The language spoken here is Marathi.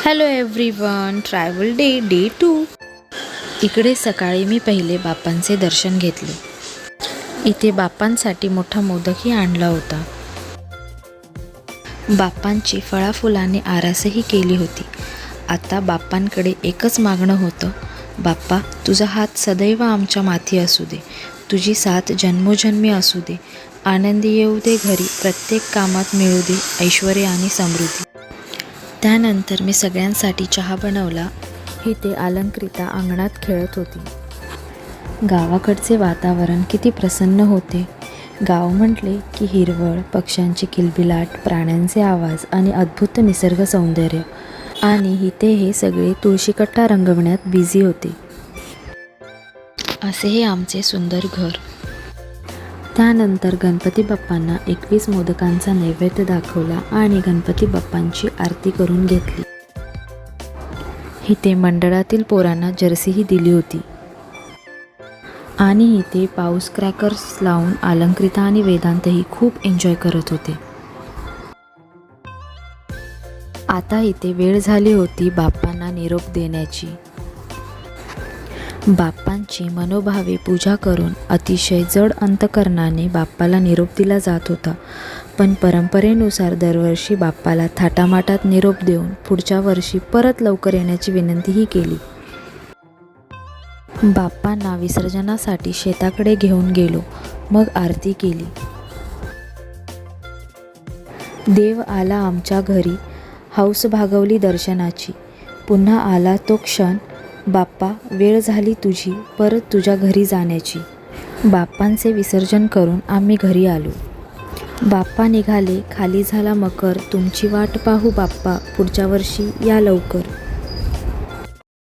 Hello everyone, travel day 2। इकडे सकाळी मी पहिले बाप्पांचे दर्शन घेतले। इथे बाप्पांसाठी मोठा मोदकही आणला होता। बाप्पांची फळाफुलाने आरासही केली होती। आता बाप्पांकडे एकच मागणं होतं, बाप्पा तुझा हात सदैव आमच्या माथी असू दे, तुझी साथ जन्मोजन्मी असू दे, आनंदी येऊ दे घरी, प्रत्येक कामात मिळू दे ऐश्वर्य आणि समृद्धी। त्यानंतर मी सगळ्यांसाठी चहा बनवला। इथे अलंकृता अंगणात खेळत होती। गावाकडचे वातावरण किती प्रसन्न होते। गाव म्हटले की हिरवळ, पक्ष्यांची किलबिलाट, प्राण्यांचे आवाज आणि अद्भुत निसर्ग सौंदर्य। आणि इथे हे सगळे तुळशीकट्टा रंगवण्यात बिझी होते। असे हे आमचे सुंदर घर। त्यानंतर गणपती बाप्पांना 21 मोदकांचा नैवेद्य दाखवला आणि गणपती बाप्पांची आरती करून घेतली। इथे मंडळातील पोरांना जर्सीही दिली होती। आणि इथे पाऊस क्रॅकर्स लावून अलंकृता आणि वेदांतही खूप एन्जॉय करत होते। आता इथे वेळ झाली होती बाप्पांना निरोप देण्याची। बाप्पांची मनोभावे पूजा करून अतिशय जड अंतकरणाने बाप्पाला निरोप दिला जात होता। पण परंपरेनुसार दरवर्षी बाप्पाला थाटामाटात निरोप देऊन पुढच्या वर्षी परत लवकर येण्याची विनंतीही केली। बाप्पांना विसर्जनासाठी शेताकडे घेऊन गेलो, मग आरती केली। देव आला आमच्या घरी, हौस भागवली दर्शनाची, पुन्हा आला तो क्षण, बाप्पा वेळ झाली तुझी परत तुझ्या घरी जाण्याची। बाप्पांचे विसर्जन करून आम्ही घरी आलो। बाप्पा निघाले, खाली झाला मकर, तुमची वाट पाहू बाप्पा, पुढच्या वर्षी या लवकर।